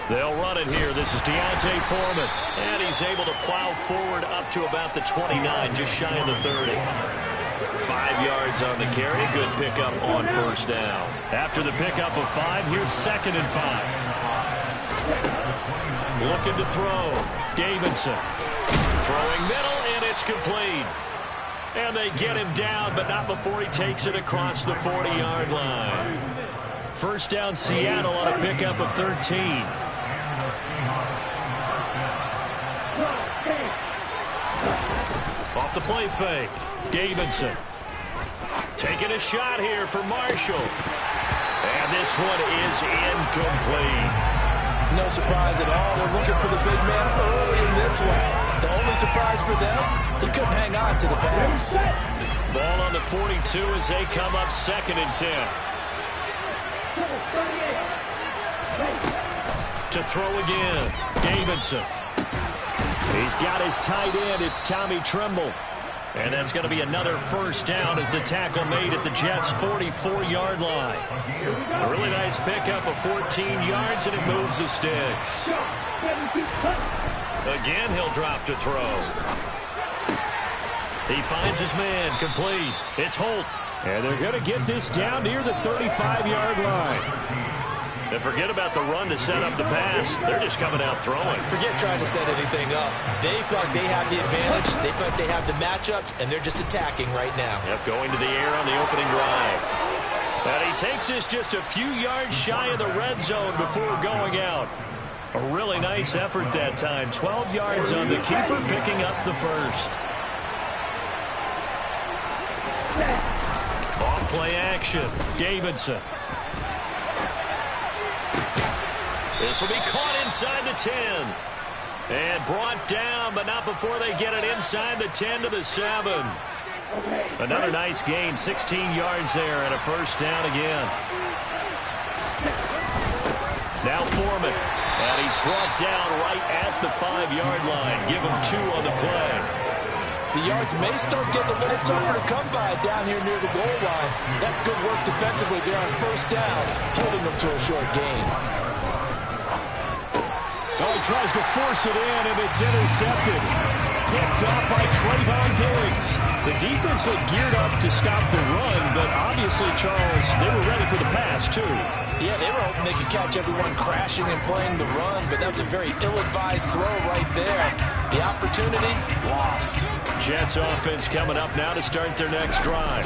They'll run it here. This is D'Onta Foreman. And he's able to plow forward up to about the 29, just shy of the 30. 5 yards on the carry. Good pickup on first down. After the pickup of 5, here's 2nd and 5. Looking to throw. Davidson. Throwing middle, and it's complete. And they get him down, but not before he takes it across the 40-yard line. First down, Seattle on a pickup of 13. Off the play fake. Davidson. Taking a shot here for Marshall. And this one is incomplete. No surprise at all. They're looking for the big man early in this one. The only surprise for them, he couldn't hang on to the pass. Ball on the 42 as they come up 2nd and 10. To throw again. Davidson. He's got his tight end. It's Tommy Tremble. And that's going to be another first down as the tackle made at the Jets' 44-yard line. A really nice pickup of 14 yards, and it moves the sticks. Again, he'll drop to throw. He finds his man, complete. It's Holt. And they're going to get this down near the 35-yard line. And forget about the run to set up the pass. They're just coming out throwing. Forget trying to set anything up. They feel like they have the advantage. They feel like they have the matchups, and they're just attacking right now. Yep, going to the air on the opening drive. And he takes this just a few yards shy of the red zone before going out. A really nice effort that time. 12 yards on the keeper, picking up the first. Off play action. Davidson. This will be caught inside the 10. And brought down, but not before they get it inside the 10 to the 7. Another nice gain, 16 yards there, and a first down again. Now Foreman. And he's brought down right at the 5-yard line. Give him 2 on the play. The yards may start getting a little tougher to come by down here near the goal line. That's good work defensively there on first down, holding them to a short gain. Oh, he tries to force it in, and it's intercepted. Picked off by Trayvon Diggs. The defense looked geared up to stop the run, but obviously, Charles, they were ready for the pass, too. Yeah, they were hoping they could catch everyone crashing and playing the run, but that was a very ill-advised throw right there. The opportunity, lost. Jets offense coming up now to start their next drive.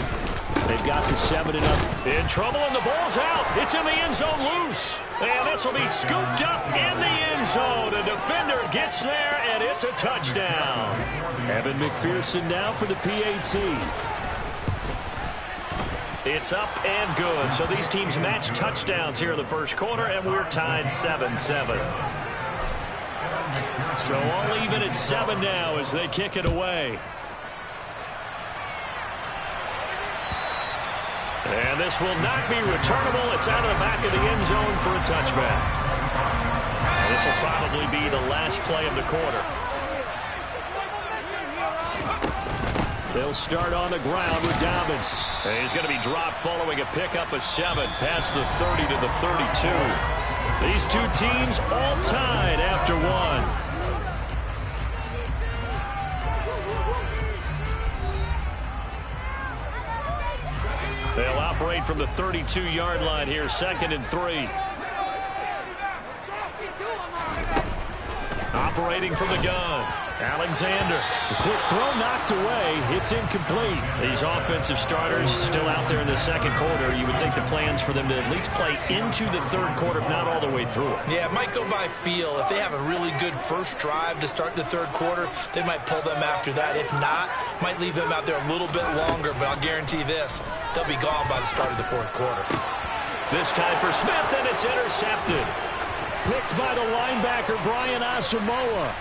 They've got the 7 and up. In trouble, and the ball's out. It's in the end zone loose. And this will be scooped up in the end zone. A defender gets there, and it's a touchdown. Evan McPherson now for the PAT. It's up and good. So these teams match touchdowns here in the first quarter, and we're tied 7-7. So all even at 7 now as they kick it away. And this will not be returnable. It's out of the back of the end zone for a touchback. And this will probably be the last play of the quarter. They'll start on the ground with Dobbins. And he's going to be dropped following a pickup of 7 past the 30 to the 32. These two teams all tied after 1. They'll operate from the 32-yard line here, 2nd and 3. Operating from the gun. Alexander. The quick throw knocked away. It's incomplete. These offensive starters still out there in the second quarter. You would think the plans for them to at least play into the third quarter, if not all the way through it. Yeah, it might go by feel. If they have a really good first drive to start the third quarter, they might pull them after that. If not, might leave them out there a little bit longer, but I'll guarantee this, they'll be gone by the start of the fourth quarter. This time for Smith, and it's intercepted. Picked by the linebacker, Brian Asamoah.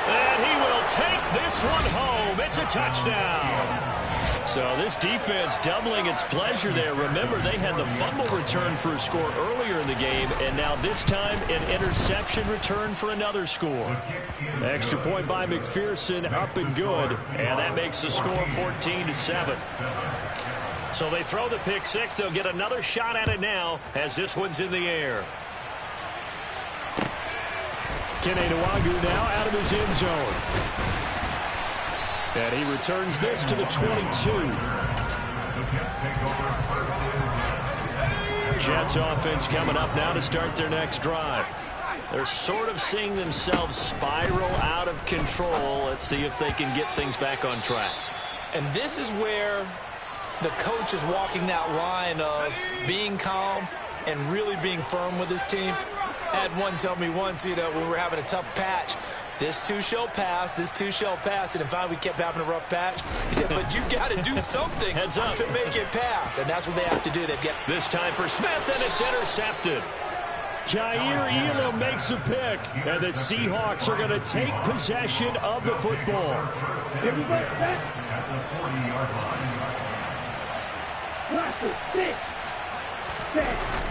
And he will take this one home. It's a touchdown. So this defense doubling its pleasure there. Remember, they had the fumble return for a score earlier in the game, and now this time an interception return for another score. Extra point by McPherson, up and good, and that makes the score 14-7. So they throw the pick 6. They'll get another shot at it now as this one's in the air. Kene Nwangwu now out of his end zone. And he returns this to the 22. Jets offense coming up now to start their next drive. They're sort of seeing themselves spiral out of control. Let's see if they can get things back on track. And this is where the coach is walking that line of being calm and really being firm with his team. I had one tell me once, when we were having a tough patch, this too shall pass, this too shall pass. And in fact, we kept having a rough patch. He said, but you got to do something to make it pass. And that's what they have to do. They've got this time for Smith, and it's intercepted. Jair Elam makes a pick, and the Seahawks are going to take possession of the football.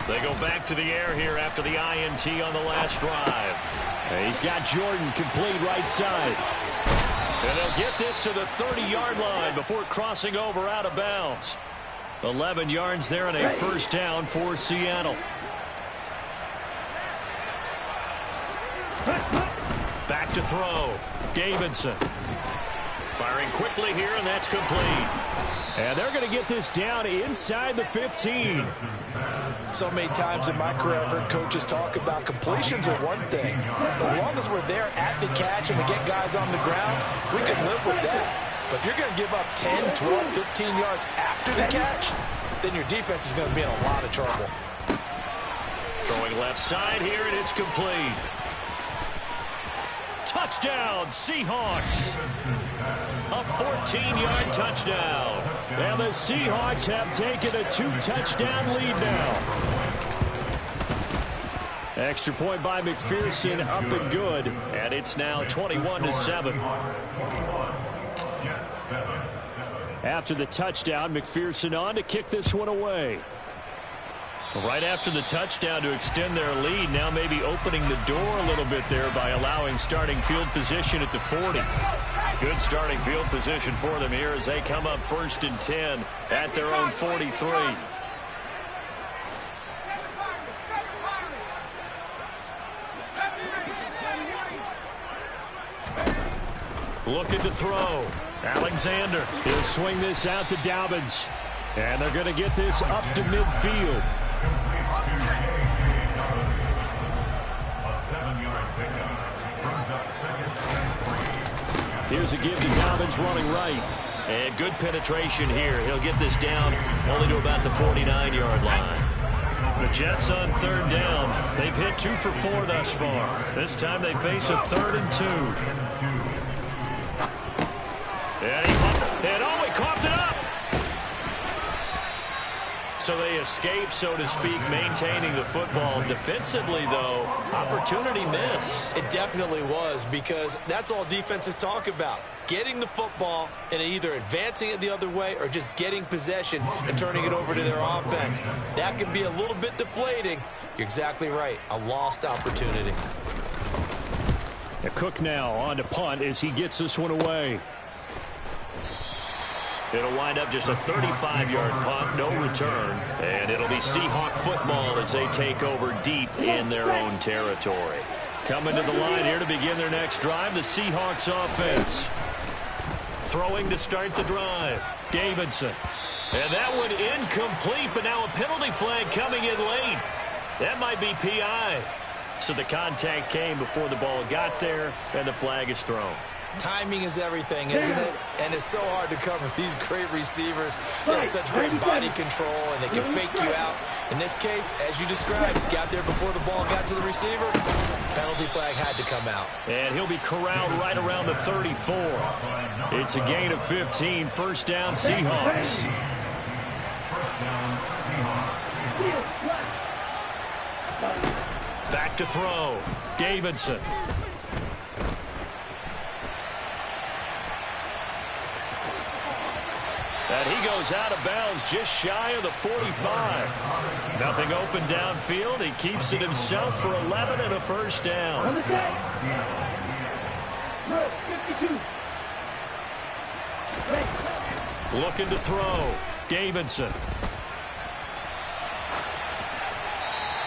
They go back to the air here after the INT on the last drive. And he's got Jordan complete right side. And they'll get this to the 30-yard line before crossing over out of bounds. 11 yards there and a first down for Seattle. Back to throw. Davidson. Firing quickly here, and that's complete. And they're going to get this down inside the 15. So many times in my career, I've heard coaches talk about completions are one thing. As long as we're there at the catch and we get guys on the ground, we can live with that. But if you're going to give up 10, 12, 15 yards after the catch, then your defense is going to be in a lot of trouble. Throwing left side here, and it's complete. Touchdown, Seahawks. A 14-yard touchdown. And the Seahawks have taken a 2-touchdown lead now. Extra point by McPherson, up and good. And it's now 21-7. After the touchdown, McPherson on to kick this one away. Right after the touchdown to extend their lead, now maybe opening the door a little bit there by allowing starting field position at the 40. Good starting field position for them here as they come up 1st and 10 at their own 43. Looking to throw. Alexander. He'll swing this out to Dobbins. And they're going to get this up to midfield. Here's a give to Dobbins running right. And good penetration here. He'll get this down only to about the 49-yard line. The Jets on 3rd down. They've hit 2 for 4 thus far. This time they face a 3rd and 2. And he coughed it up. So they escape, so to speak, maintaining the football. Defensively, though, opportunity miss. It definitely was, because that's all defenses talk about. Getting the football and either advancing it the other way or just getting possession and turning it over to their offense. That can be a little bit deflating. You're exactly right. A lost opportunity. Cook now on to punt as he gets this one away. It'll wind up just a 35-yard punt, no return. And it'll be Seahawk football as they take over deep in their own territory. Coming to the line here to begin their next drive, the Seahawks offense. Throwing to start the drive, Davidson. And that one incomplete, but now a penalty flag coming in late. That might be PI. So the contact came before the ball got there, and the flag is thrown. Timing is everything, isn't it? And it's so hard to cover these great receivers. They have such great body control, and they can fake you out. In this case, as you described, got there before the ball got to the receiver. Penalty flag had to come out. And he'll be corralled right around the 34. It's a gain of 15. First down, Seahawks. Back to throw. Davidson. And he goes out of bounds just shy of the 45. Nothing open downfield. He keeps it himself for 11 and a first down. Looking to throw. Davidson.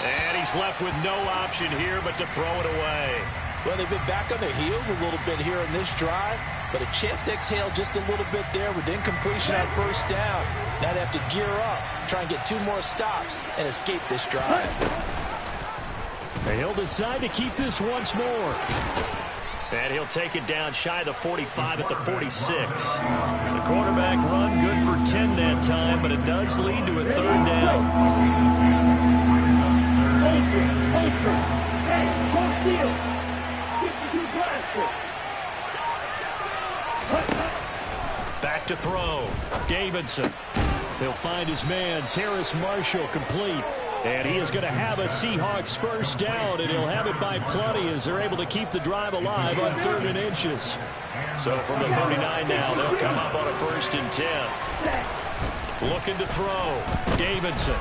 And he's left with no option here but to throw it away. Well, they've been back on their heels a little bit here in this drive, but a chance to exhale just a little bit there with incompletion on first down. Now they have to gear up, try and get 2 more stops, and escape this drive. And he'll decide to keep this once more. And he'll take it down shy of the 45 at the 46. The quarterback run good for 10 that time, but it does lead to a 3rd down. Back to throw. Davidson. He'll find his man, Terrace Marshall, complete. And he is going to have a Seahawks first down, and he'll have it by plenty as they're able to keep the drive alive on 3rd and inches. So from the 39 now, they'll come up on a 1st and 10. Looking to throw. Davidson.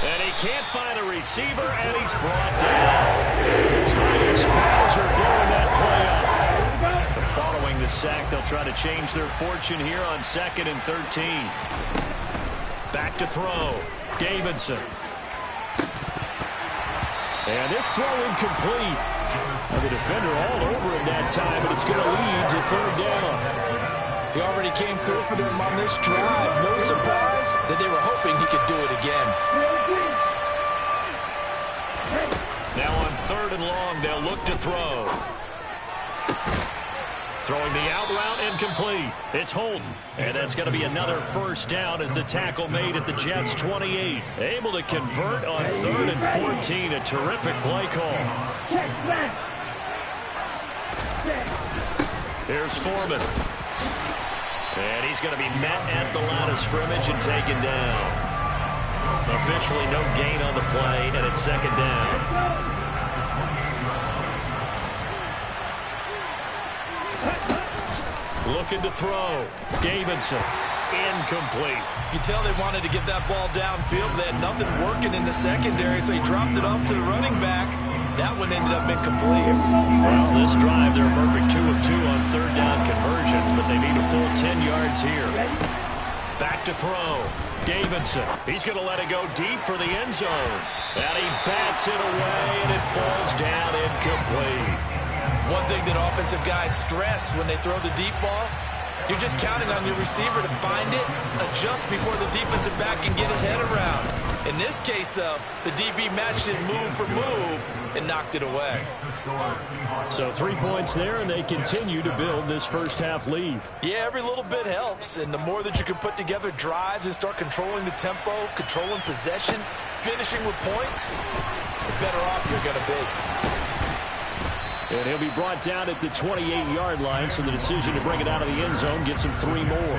And he can't find a receiver, and he's brought down. Tyus Bowser blowing that play up. But following the sack, they'll try to change their fortune here on 2nd and 13. Back to throw. Davidson. And this throw incomplete. And the defender all over him that time, but it's going to lead to 3rd down. He already came through for them on this drive. No surprise that they were hoping he could do it again. Now on 3rd and long, they'll look to throw. Throwing the out route incomplete. It's Holton. And that's going to be another first down as the tackle made at the Jets' 28. Able to convert on 3rd and 14. A terrific play call. Here's Foreman. And he's going to be met at the line of scrimmage and taken down. Officially no gain on the play, and it's 2nd down. Looking to throw. Davidson. Incomplete. You can tell they wanted to get that ball downfield, but they had nothing working in the secondary, so he dropped it off to the running back. That one ended up incomplete. Well, this drive, they're a perfect 2 of 2 on 3rd down conversions, but they need a full 10 yards here. Back to throw. Davidson. He's going to let it go deep for the end zone. And he bats it away, and it falls down incomplete. One thing that offensive guys stress when they throw the deep ball, you're just counting on your receiver to find it, adjust before the defensive back can get his head around. In this case, though, the DB matched it move for move and knocked it away. So 3 points there, and they continue to build this first half lead. Yeah, every little bit helps, and the more that you can put together drives and start controlling the tempo, controlling possession, finishing with points, the better off you're going to be. And he'll be brought down at the 28-yard line, so the decision to bring it out of the end zone gets him 3 more.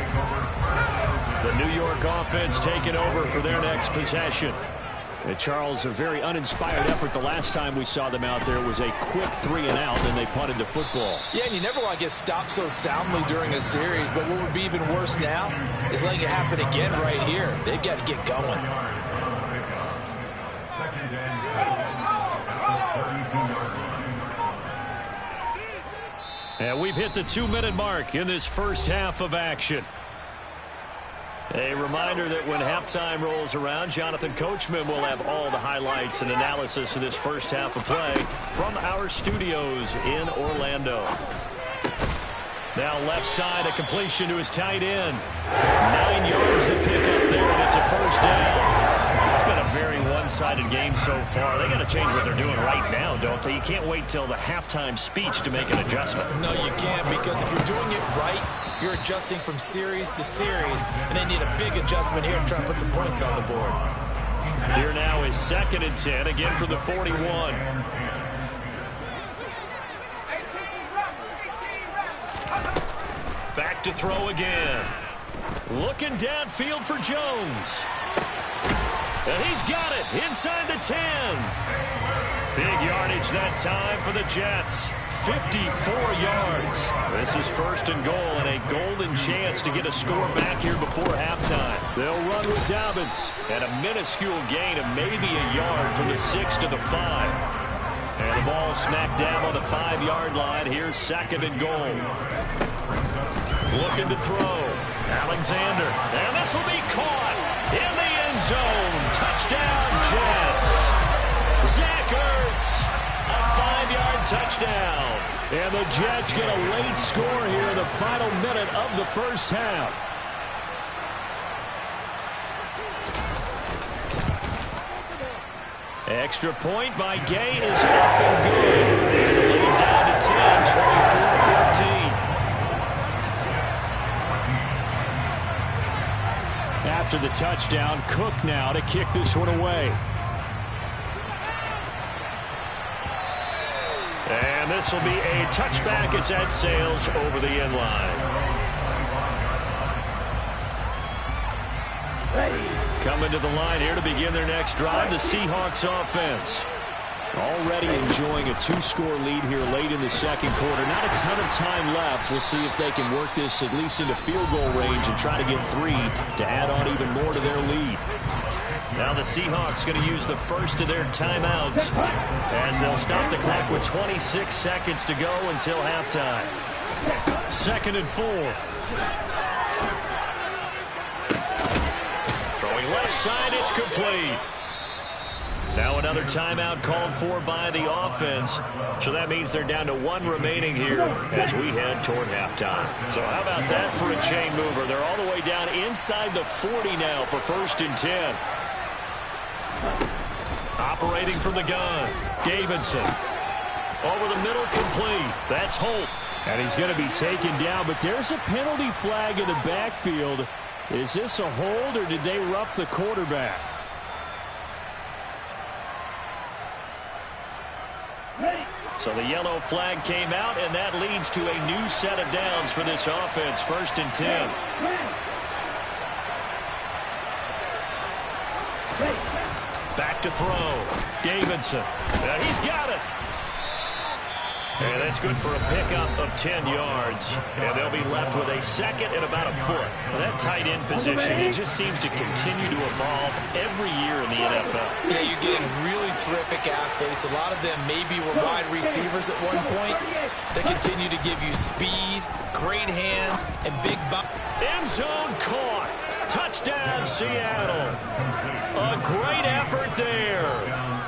The New York offense taking over for their next possession. And Charles, a very uninspired effort the last time we saw them out there was a quick 3 and out, and they punted the football. Yeah, and you never want to get stopped so soundly during a series, but what would be even worse now is letting it happen again right here. They've got to get going. And we've hit the 2-minute mark in this first half of action. A reminder that when halftime rolls around, Jonathan Coachman will have all the highlights and analysis of this first half of play from our studios in Orlando. Now left side, a completion to his tight end. 9 yards to pick up there, and it's a first down. It's been a very one-sided game so far. They got to change what they're doing right now, don't they? You can't wait till the halftime speech to make an adjustment. No, you can't, because if you're doing it right, you're adjusting from series to series, and they need a big adjustment here to try and put some points on the board. Here now is 2nd and 10, again for the 41. Back to throw again. Looking downfield for Jones. And he's got it inside the 10. Big yardage that time for the Jets. 54 yards. This is 1st and goal and a golden chance to get a score back here before halftime. They'll run with Dobbins. And a minuscule gain of maybe a yard from the 6 to the 5. And the ball smacked down on the 5-yard line. Here's 2nd and goal. Looking to throw. Alexander. And this will be caught in the end zone. Touchdown, Jets. Zach Ertz. A 5-yard touchdown. And the Jets get a late score here in the final minute of the first half. Extra point by Gay is up and good. And the lead down to 10, 24-14. After the touchdown, Cook now to kick this one away. And this will be a touchback as that sails over the end line. Coming to the line here to begin their next drive, the Seahawks offense. Already enjoying a 2-score lead here late in the second quarter. Not a ton of time left. We'll see if they can work this at least into field goal range and try to get 3 to add on even more to their lead. Now the Seahawks going to use the first of their timeouts as they'll stop the clock with 26 seconds to go until halftime. 2nd and 4. Throwing left side, it's complete. Now another timeout called for by the offense. So that means they're down to 1 remaining here as we head toward halftime. So how about that for a chain mover? They're all the way down inside the 40 now for 1st and 10. Operating from the gun, Davidson. Over the middle, complete. That's Holt. And he's going to be taken down, but there's a penalty flag in the backfield. Is this a hold, or did they rough the quarterback? So the yellow flag came out, and that leads to a new set of downs for this offense. 1st and 10. Back to throw. Davidson. He's got it. And that's good for a pickup of 10 yards. And they'll be left with a 2nd and about a foot. That tight end position, it just seems to continue to evolve every year in the NFL. Yeah, you're getting really terrific athletes. A lot of them maybe were wide receivers at one point. They continue to give you speed, great hands, and big bump. End zone caught. Touchdown, Seattle. A great effort there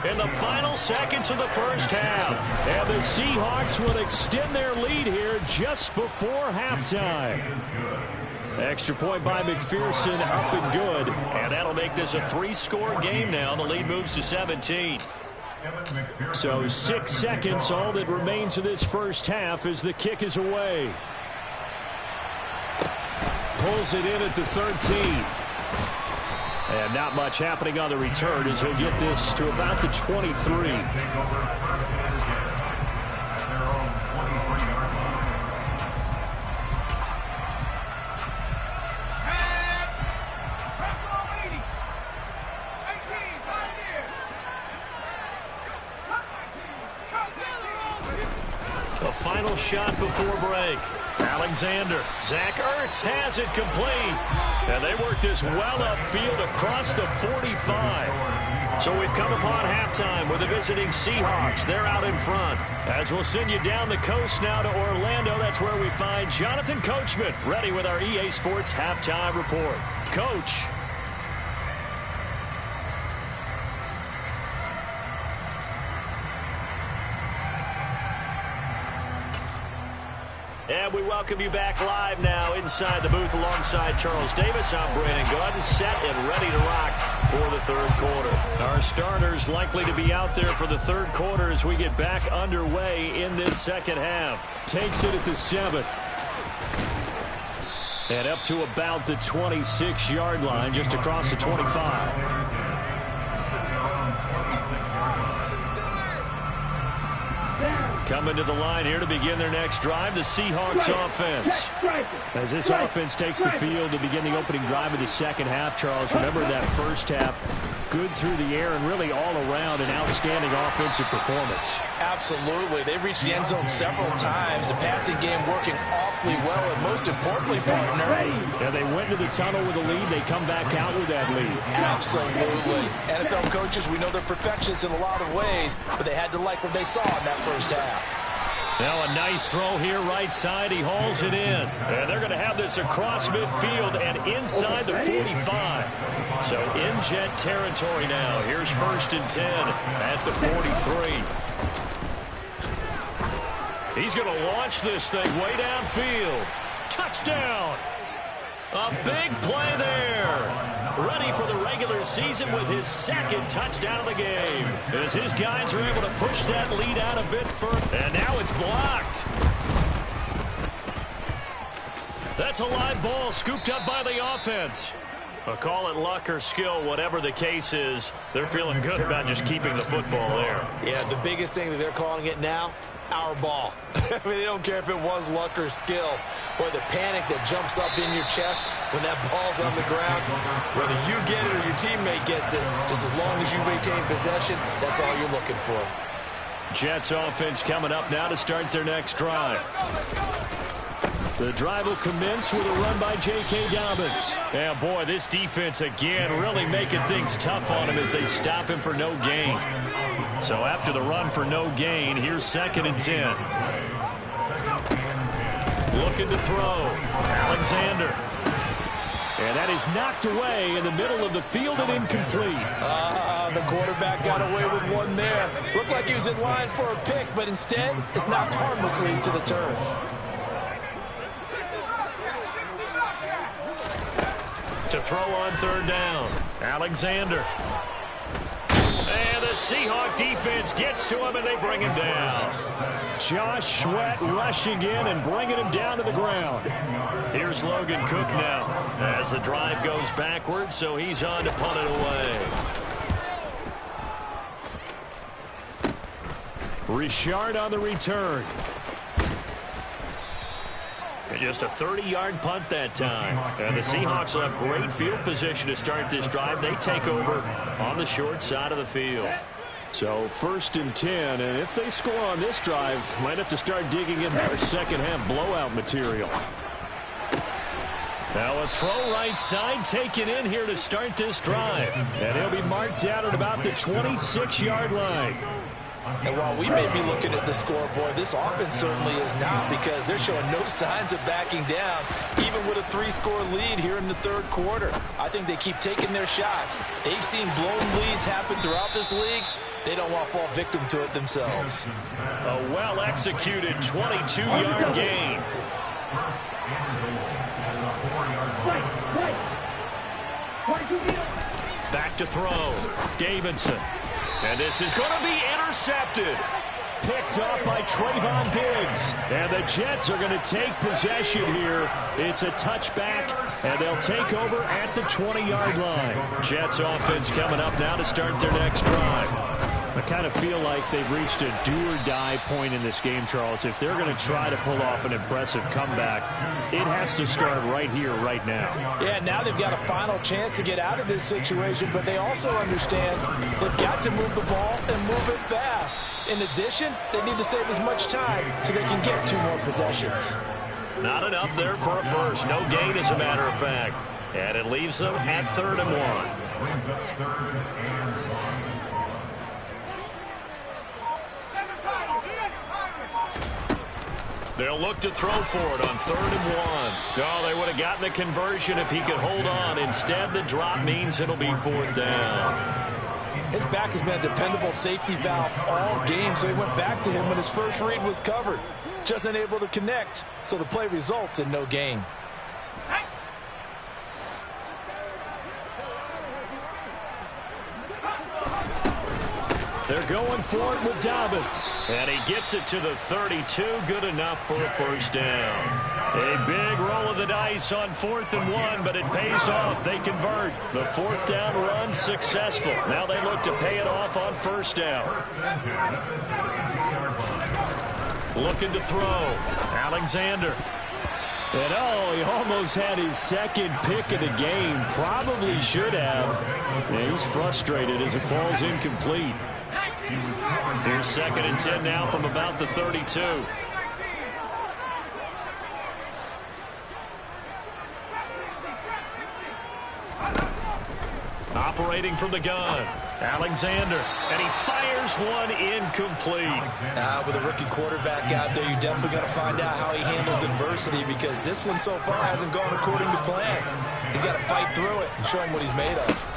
in the final seconds of the first half. And the Seahawks will extend their lead here just before halftime. Extra point by McPherson, up and good. And that'll make this a 3-score game now. The lead moves to 17. So 6 seconds, all that remains of this first half as the kick is away. Pulls it in at the 13. And not much happening on the return as he'll get this to about the 23. A final shot before break. Alexander. Zach Ertz has it complete. And they work this well upfield across the 45. So we've come upon halftime with the visiting Seahawks. They're out in front. As we'll send you down the coast now to Orlando, that's where we find Jonathan Coachman ready with our EA Sports Halftime Report. Coach. And we welcome you back live now inside the booth alongside Charles Davis. I'm Brandon Gaudin, set and ready to rock for the third quarter. Our starters likely to be out there for the third quarter as we get back underway in this second half. Takes it at the 7. And up to about the 26-yard line, just across the 25. Coming to the line here to begin their next drive, the Seahawks offense. As this offense takes the field to begin the opening drive of the second half, Charles, remember that first half, good through the air and really all around an outstanding offensive performance. Absolutely. They reached the end zone several times. The passing game working awfully well, and most importantly, partner. Yeah, they went to the tunnel with a lead. They come back out with that lead. Absolutely. NFL coaches, we know they're perfectionists in a lot of ways, but they had to like what they saw in that first half. Now a nice throw here right side. He hauls it in. And they're going to have this across midfield and inside the 45. So in Jet territory now. Here's 1st and 10 at the 43. He's going to launch this thing way downfield. Touchdown! A big play there. Ready for the regular season with his second touchdown of the game. As his guys are able to push that lead out a bit further. And now it's blocked. That's a live ball scooped up by the offense. Call it luck or skill, whatever the case is, they're feeling good about just keeping the football there. Yeah, the biggest thing that they're calling it now, our ball. I mean, they don't care if it was luck or skill. Boy, the panic that jumps up in your chest when that ball's on the ground, whether you get it or your teammate gets it, just as long as you retain possession, that's all you're looking for. Jets offense coming up now to start their next drive. The drive will commence with a run by J.K. Dobbins. And boy, this defense again really making things tough on him as they stop him for no gain. So after the run for no gain, here's 2nd and 10. Looking to throw. Alexander. And that is knocked away in the middle of the field and incomplete. The quarterback got away with one there. Looked like he was in line for a pick, but instead it's knocked harmlessly to the turf. To throw on 3rd down. Alexander. And the Seahawk defense gets to him, and they bring him down. Josh Sweat rushing in and bringing him down to the ground. Here's Logan Cook now as the drive goes backwards, so he's on to punt it away. Richard on the return. Just a 30-yard punt that time. And the Seahawks will have great field position to start this drive. They take over on the short side of the field. So 1st and 10, and if they score on this drive, might have to start digging in their second-half blowout material. Now a throw right side taken in here to start this drive. And he'll be marked down at about the 26-yard line. And while we may be looking at the scoreboard, this offense certainly is not, because they're showing no signs of backing down, even with a 3-score lead here in the 3rd quarter. I think they keep taking their shots. They've seen blown leads happen throughout this league. They don't want to fall victim to it themselves. A well-executed 22-yard gain. Back to throw. Davidson. And this is going to be intercepted. Picked up by Trayvon Diggs. And the Jets are going to take possession here. It's a touchback, and they'll take over at the 20-yard line. Jets offense coming up now to start their next drive. I kind of feel like they've reached a do-or-die point in this game, Charles. If they're going to try to pull off an impressive comeback, it has to start right here, right now. Yeah, now they've got a final chance to get out of this situation, but they also understand they've got to move the ball and move it fast. In addition, they need to save as much time so they can get 2 more possessions. Not enough there for a first. No gain, as a matter of fact. And it leaves them at 3rd and 1. They'll look to throw for it on 3rd and 1. Oh, they would have gotten the conversion if he could hold on. Instead, the drop means it'll be 4th down. His back has been a dependable safety valve all game, so he went back to him when his first read was covered. Just unable to connect, so the play results in no gain. They're going for it with Dobbins. And he gets it to the 32. Good enough for a 1st down. A big roll of the dice on 4th and 1, but it pays off. They convert. The 4th down run successful. Now they look to pay it off on 1st down. Looking to throw. Alexander. And oh, he almost had his 2nd pick of the game. Probably should have. And he's frustrated as it falls incomplete. Here's 2nd and 10 now from about the 32. Operating from the gun. Alexander. And he fires one incomplete. With a rookie quarterback out there, you're definitely going to find out how he handles adversity, because this one so far hasn't gone according to plan. He's got to fight through it and show him what he's made of.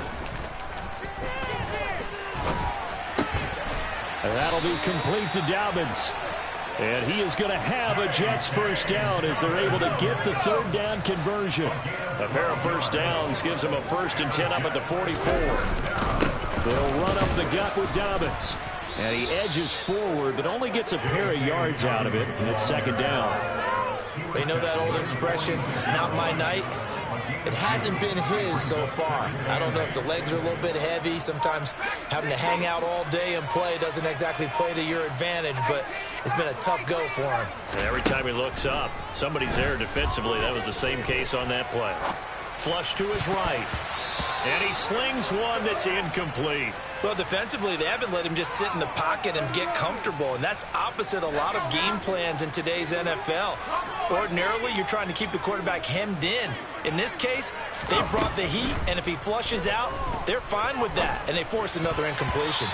And that'll be complete to Dobbins. And he is going to have a Jets first down as they're able to get the third down conversion. A pair of first downs gives them a 1st and 10 up at the 44. They'll run up the gut with Dobbins. And he edges forward, but only gets a pair of yards out of it, and it's 2nd down. They know that old expression, it's not my night. It hasn't been his so far. I don't know if the legs are a little bit heavy. Sometimes having to hang out all day and play doesn't exactly play to your advantage, but it's been a tough go for him. And every time he looks up, somebody's there defensively. That was the same case on that play. Flush to his right. And he slings one that's incomplete. Well, defensively, they haven't let him just sit in the pocket and get comfortable, and that's opposite a lot of game plans in today's NFL. Ordinarily, you're trying to keep the quarterback hemmed in. In this case, they brought the heat, and if he flushes out, they're fine with that, and they force another incompletion.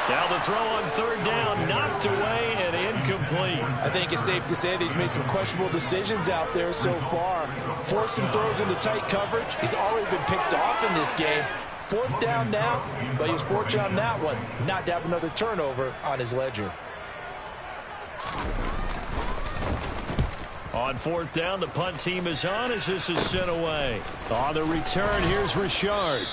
Now the throw on 3rd down, knocked away and incomplete. I think it's safe to say that he's made some questionable decisions out there so far. Forced some throws into tight coverage. He's already been picked off in this game. 4th down now, but he was fortunate on that one not to have another turnover on his ledger. On 4th down, the punt team is on as this is sent away. On the return, here's Richard.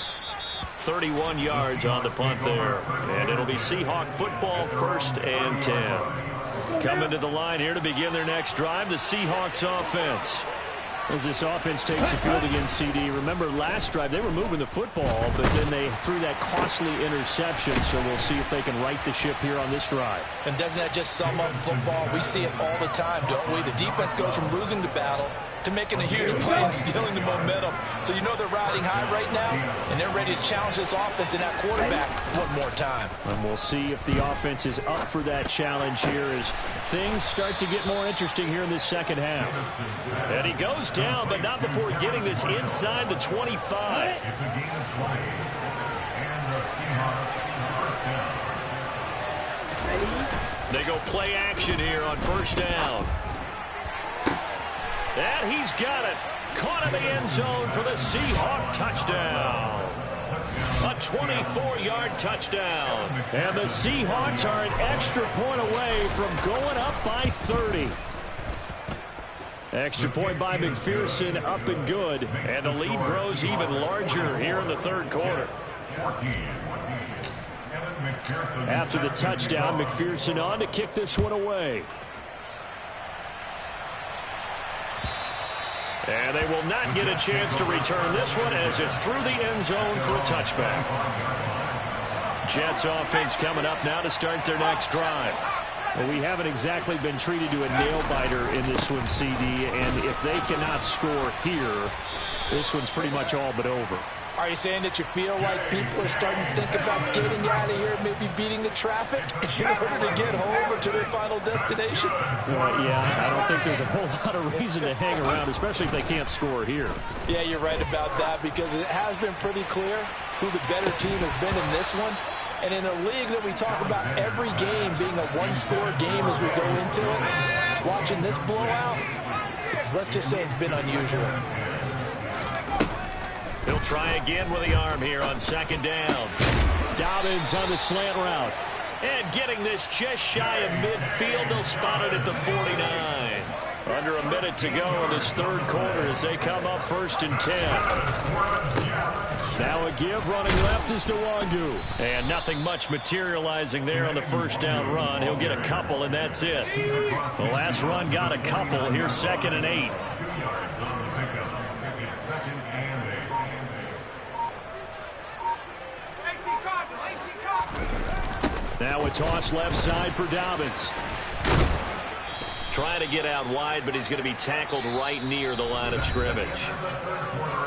31 yards on the punt there. And it'll be Seahawk football, 1st and 10. Coming to the line here to begin their next drive, the Seahawks offense. As this offense takes the field against CD. Remember, last drive, they were moving the football, but then they threw that costly interception, so we'll see if they can right the ship here on this drive. And doesn't that just sum up football? We see it all the time, don't we? The defense goes from losing the battle to making a huge play and stealing the momentum. So you know they're riding high right now, and they're ready to challenge this offense and that quarterback one more time. And we'll see if the offense is up for that challenge here as things start to get more interesting here in this 2nd half. And he goes down, but not before getting this inside the 25. They go play action here on 1st down. And he's got it. Caught in the end zone for the Seahawk touchdown. A 24-yard touchdown. And the Seahawks are an extra point away from going up by 30. Extra point by McPherson, up and good. And the lead grows even larger here in the 3rd quarter. After the touchdown, McPherson on to kick this one away. And they will not get a chance to return this one as it's through the end zone for a touchback. Jets offense coming up now to start their next drive. Well, we haven't exactly been treated to a nail-biter in this one, CD, and if they cannot score here, this one's pretty much all but over. Are you saying that you feel like people are starting to think about getting out of here, maybe beating the traffic in order to get home or to their final destination? Well, yeah, I don't think there's a whole lot of reason to hang around, especially if they can't score here. Yeah, you're right about that because it has been pretty clear who the better team has been in this one. And in a league that we talk about every game being a one-score game as we go into it, watching this blowout, let's just say it's been unusual. He'll try again with the arm here on 2nd down. Dobbins on the slant route. And getting this just shy of midfield. They'll spot it at the 49. Under a minute to go in this 3rd quarter as they come up 1st and 10. Now a give running left is Nwangu. And nothing much materializing there on the 1st down run. He'll get a couple and that's it. The last run got a couple. Here's 2nd and 8. Now a toss left side for Dobbins. Trying to get out wide, but he's going to be tackled right near the line of scrimmage.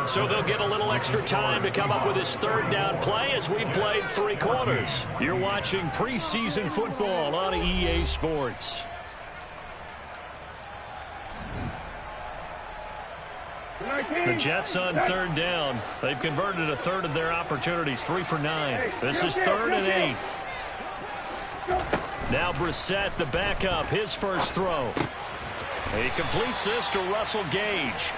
So they'll get a little extra time to come up with his 3rd down play as we played 3 quarters. You're watching preseason football on EA Sports. The Jets on 3rd down. They've converted a third of their opportunities, 3 for 9. This is 3rd and 8. Now Brissett, the backup, his first throw. He completes this to Russell Gage.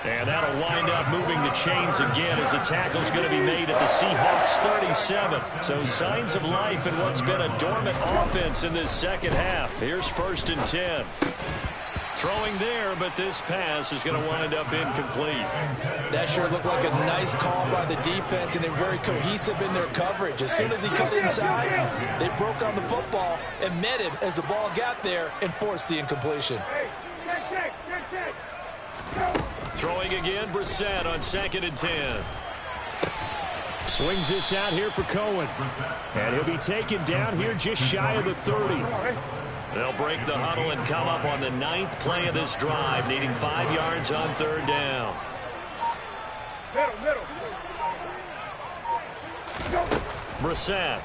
And that'll wind up moving the chains again as the tackle's going to be made at the Seahawks 37. So signs of life in what's been a dormant offense in this second half. Here's 1st and 10. Throwing there, but this pass is going to wind up incomplete. That sure looked like a nice call by the defense, and they're very cohesive in their coverage. As soon as he cut inside, they broke on the football and met him as the ball got there and forced the incompletion. Throwing again, Brissett on 2nd and 10. Swings this out here for Cohen. And he'll be taken down here just shy of the 30. They'll break the huddle and come up on the 9th play of this drive, needing 5 yards on 3rd down. Middle. Brissett.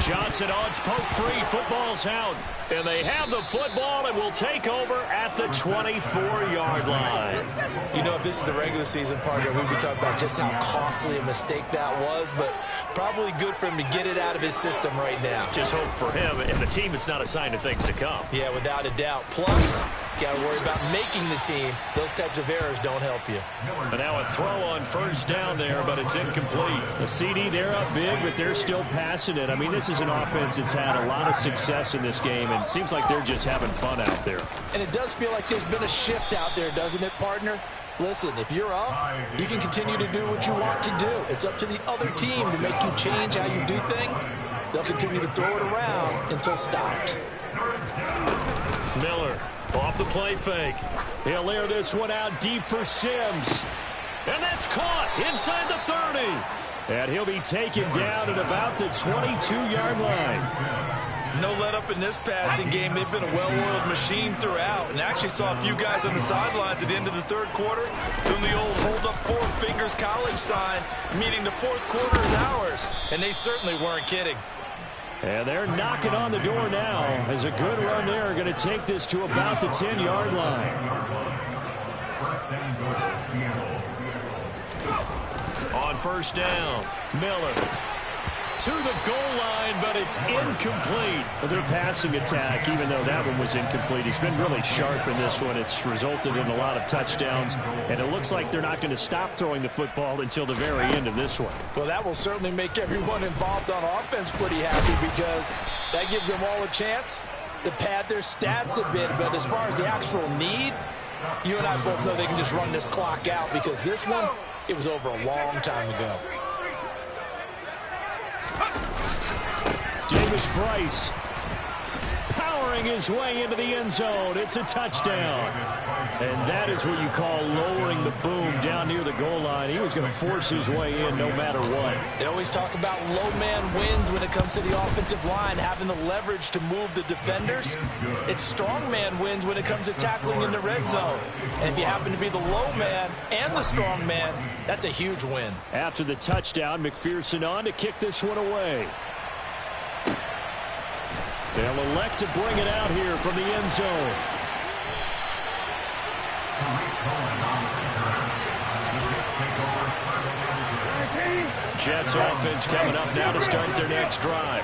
Johnson odds poke free. Football's out. And they have the football and will take over at the 24-yard line. You know, if this is the regular season, partner, we'd be talking about just how costly a mistake that was, but probably good for him to get it out of his system right now. Just hope for him and the team it's not a sign of things to come. Yeah, without a doubt. Plus, got to worry about making the team. Those types of errors don't help you. And now a throw on 1st down there, but it's incomplete. The CD, they're up big, but they're still passing it. I mean, this is an offense that's had a lot of success in this game, and it seems like they're just having fun out there. And it does feel like there's been a shift out there, doesn't it, partner? Listen, if you're up, you can continue to do what you want to do. It's up to the other team to make you change how you do things. They'll continue to throw it around until stopped. Miller off the play fake. He'll air this one out deep for Sims. And that's caught inside the 30. And he'll be taken down at about the 22-yard line. No let up in this passing game. They've been a well-oiled machine throughout, and actually saw a few guys on the sidelines at the end of the 3rd quarter doing the old hold up 4 fingers college sign, meaning the 4th quarter is ours, and they certainly weren't kidding. And they're knocking on the door now as a good run there going to take this to about the 10-yard line. On 1st down, Miller to the goal line, but it's incomplete. Well, their passing attack, even though that one was incomplete, has been really sharp in this one. It's resulted in a lot of touchdowns, and it looks like they're not going to stop throwing the football until the very end of this one. Well, that will certainly make everyone involved on offense pretty happy, because that gives them all a chance to pad their stats a bit. But as far as the actual need, you and I both know they can just run this clock out, because this one, it was over a long time ago. Davis Price powering his way into the end zone. It's a touchdown. And that is what you call lowering the boom down near the goal line. He was going to force his way in no matter what. They always talk about low man wins when it comes to the offensive line, having the leverage to move the defenders. It's strong man wins when it comes to tackling in the red zone. And if you happen to be the low man and the strong man, that's a huge win. After the touchdown, McPherson on to kick this one away. They'll elect to bring it out here from the end zone. Jets offense coming up now to start their next drive.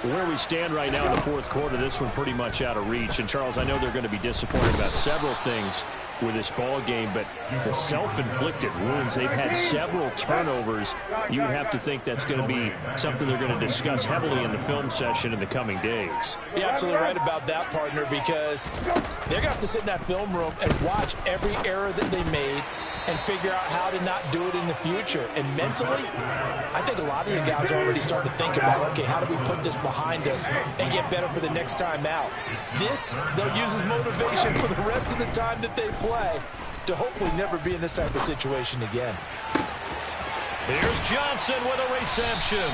Where we stand right now in the 4th quarter, this one pretty much out of reach. And, Charles, I know they're going to be disappointed about several things with this ball game, but the self-inflicted wounds, they've had several turnovers. You would have to think that's going to be something they're going to discuss heavily in the film session in the coming days. You're absolutely right about that, partner, because they're going to have to sit in that film room and watch every error that they made and figure out how to not do it in the future. And mentally, I think a lot of you guys are already starting to think about, okay, how do we put this behind us and get better for the next time out? This, they'll use as motivation for the rest of the time that they play to hopefully never be in this type of situation again. Here's Johnson with a reception.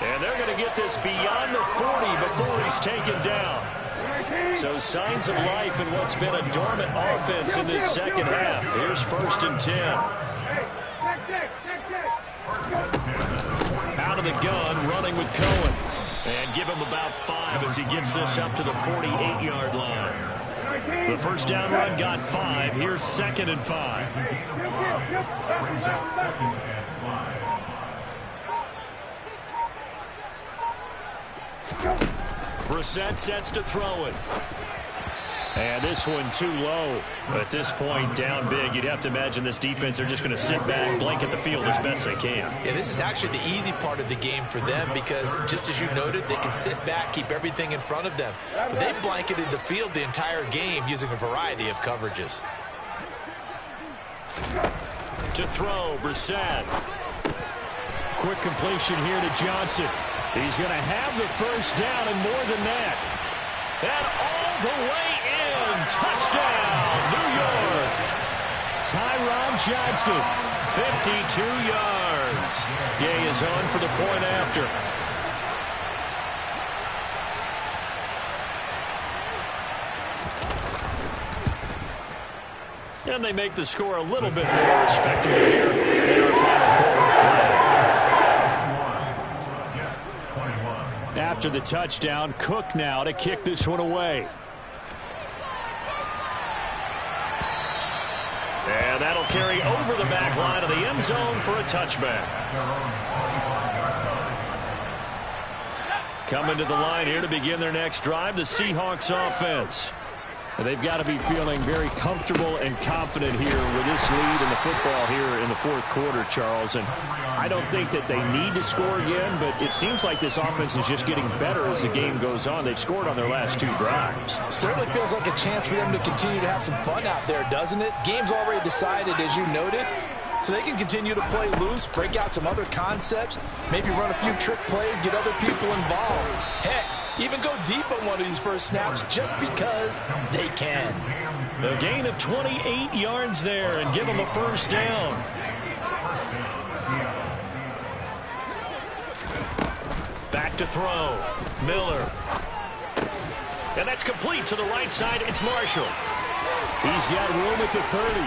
And they're going to get this beyond the 40 before he's taken down. So signs of life in what's been a dormant offense in this second half. Here's 1st and 10. Out of the gun, running with Cohen. And give him about 5 as he gets this up to the 48-yard line. The first down run got 5. Here's 2nd and 5. Brissett sets to throw it. And this one too low. At this point, down big, you'd have to imagine this defense, they're just going to sit back, blanket the field as best they can. Yeah, this is actually the easy part of the game for them because, just as you noted, they can sit back, keep everything in front of them. But they've blanketed the field the entire game using a variety of coverages. To throw, Brissett. Quick completion here to Johnson. He's going to have the first down and more than that. And all the way in. Touchdown, New York. Tyron Johnson, 52 yards. Gay is on for the point after. And they make the score a little bit more respectable here in our final quarter of play. After the touchdown, Cook now to kick this one away. And that'll carry over the back line of the end zone for a touchback. Coming to the line here to begin their next drive, the Seahawks offense. They've got to be feeling very comfortable and confident here with this lead in the football here in the fourth quarter, Charles. And I don't think that they need to score again, but it seems like this offense is just getting better as the game goes on. They've scored on their last two drives. Certainly feels like a chance for them to continue to have some fun out there, doesn't it? Game's already decided, as you noted. So they can continue to play loose, break out some other concepts, maybe run a few trick plays, get other people involved. Heck, even go deep on one of these first snaps just because they can. A gain of 28 yards there and give them a first down. Back to throw. Miller. And that's complete to the right side. It's Marshall. He's got room at the 30.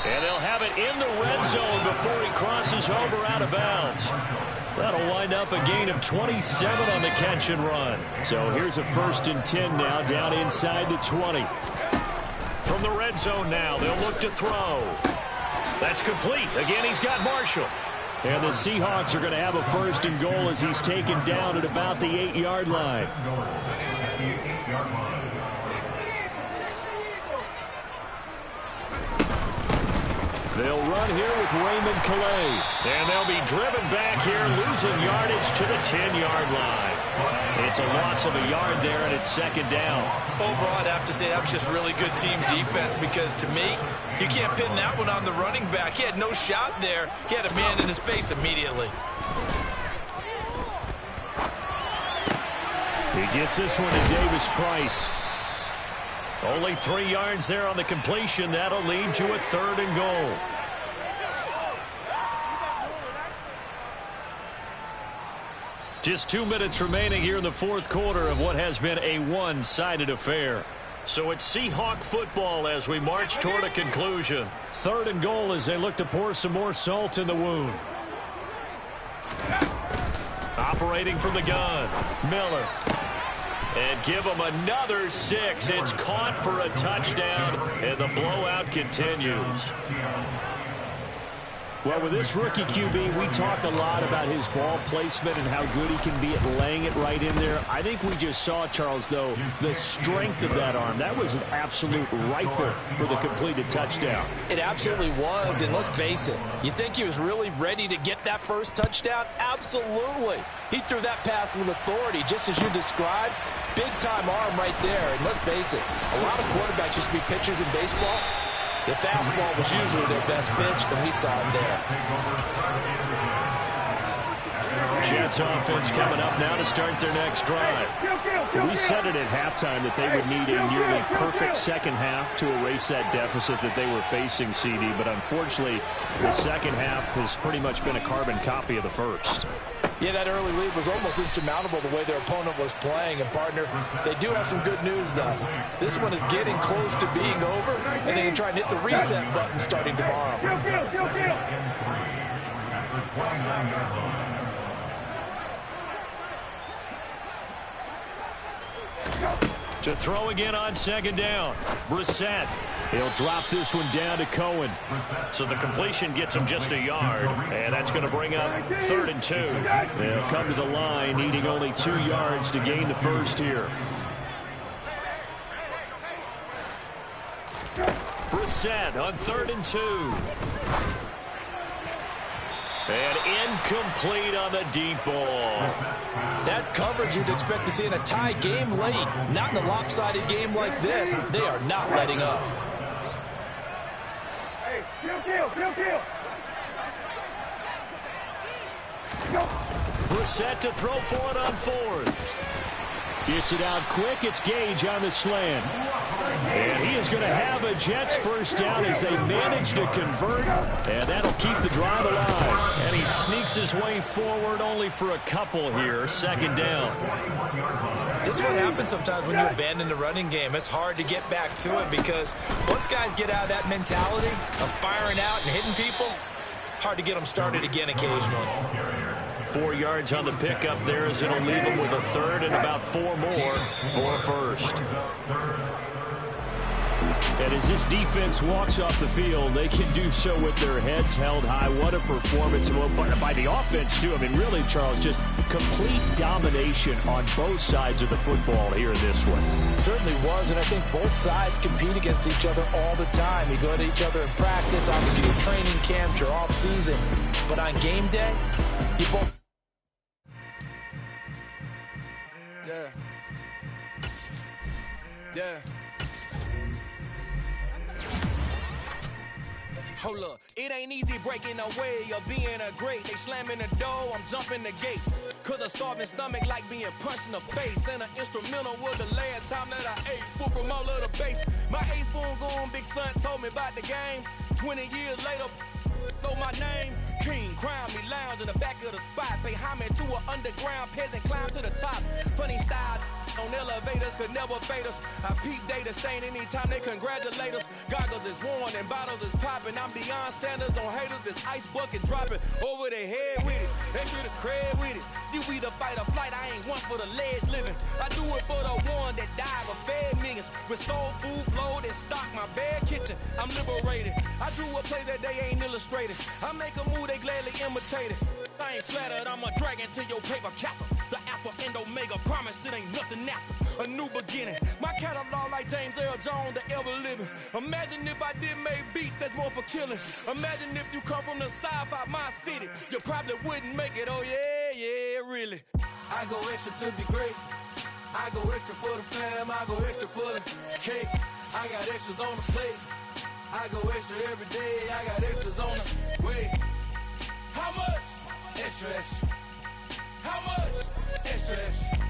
And they'll have it in the red zone before he crosses over out of bounds. That'll wind up a gain of 27 on the catch and run. So here's a 1st and 10 now down inside the 20. From the red zone now, they'll look to throw. That's complete. Again, he's got Marshall. And the Seahawks are going to have a 1st and goal as he's taken down at about the 8-yard line. They'll run here with Raymond Calais. And they'll be driven back here, losing yardage to the 10-yard line. It's a loss of a yard there, and it's 2nd down. Overall, I'd have to say that was just really good team defense because, to me, you can't pin that one on the running back. He had no shot there. He had a man in his face immediately. He gets this one to Davis Price. Only 3 yards there on the completion. That'll lead to a 3rd and goal. Just 2 minutes remaining here in the fourth quarter of what has been a one-sided affair. So it's Seahawk football as we march toward a conclusion. 3rd and goal as they look to pour some more salt in the wound. Operating from the gun, Miller. And give them another 6. It's caught for a touchdown, and the blowout continues. Well, with this rookie QB, we talk a lot about his ball placement and how good he can be at laying it right in there. I think we just saw, Charles, though, the strength of that arm. That was an absolute rifle for the completed touchdown. It absolutely was, and let's face it, you think he was really ready to get that first touchdown? Absolutely. He threw that pass with authority, just as you described. Big-time arm right there, and let's face it, a lot of quarterbacks used to be pitchers in baseball. The fastball was usually their best pitch, and we saw him there. Jets offense coming up now to start their next drive. We said it at halftime that they would need a nearly perfect second half to erase that deficit that they were facing, CD, but unfortunately, the second half has pretty much been a carbon copy of the first. Yeah, that early lead was almost insurmountable the way their opponent was playing. And, partner, they do have some good news, though. This one is getting close to being over, and they can try and hit the reset button starting tomorrow. To throw again on 2nd down. Brissett. He'll drop this one down to Cohen. So the completion gets him just a yard. And that's going to bring up 3rd and 2. They'll come to the line, needing only 2 yards to gain the first here. Brissett on 3rd and 2. And incomplete on the deep ball. That's coverage you'd expect to see in a tie game late. Not in a lopsided game like this. They are not letting up. Hey, kill. Brissett to throw for it on 4th. Gets it out quick. It's Gage on the slant. And he is going to have a Jets first down as they manage to convert. And that'll keep the drive alive. And he sneaks his way forward only for a couple here. 2nd down. This is what happens sometimes when you abandon the running game. It's hard to get back to it because once guys get out of that mentality of firing out and hitting people, hard to get them started again occasionally. 4 yards on the pickup there as it'll leave them with a 3rd and about 4 more for a first. And as this defense walks off the field, they can do so with their heads held high. What a performance by the offense, too. I mean, really, Charles, just complete domination on both sides of the football here in this one. Certainly was, and I think both sides compete against each other all the time. You go to each other in practice, obviously your training camps, your off-season. But on game day, you both... Yeah. Hold up, it ain't easy breaking away or being a great. They slamming the door, I'm jumping the gate. Cause a starving stomach like being punched in the face. And an instrumental was the last time that I ate food from all of the base. My ace boom goon, big son told me about the game. 20 years later, know my name. King, crown me, lounge in the back of the spot. Pay homage to an underground peasant, climb to the top. Funny style on elevators could never fade us. I peep data stain anytime they congratulate us. Goggles is worn and bottles is popping. I'm Deion Sanders on haters, this ice bucket dropping over their head with it. Extra the cred with it. You either fight or flight, I ain't one for the ledge living. I do it for the one that died but fed millions. With soul food flowed and stock my bad kitchen. I'm liberated. I drew a play that they ain't illustrated. I make a move, they gladly imitate it. I ain't flattered, I'm a dragon to your paper castle. The Alpha and Omega, promise it ain't nothing after. A new beginning. My catalog like James Earl Jones, the ever living. Imagine if I did make beats that's more for killing. Imagine if you come from the sci-fi, my city. You probably wouldn't make it, oh yeah, really. I go extra to be great. I go extra for the fam, I go extra for the cake. I got extras on the plate. I go extra every day, I got extras on the way. How much? Extra, extra. How much? Extra, extra.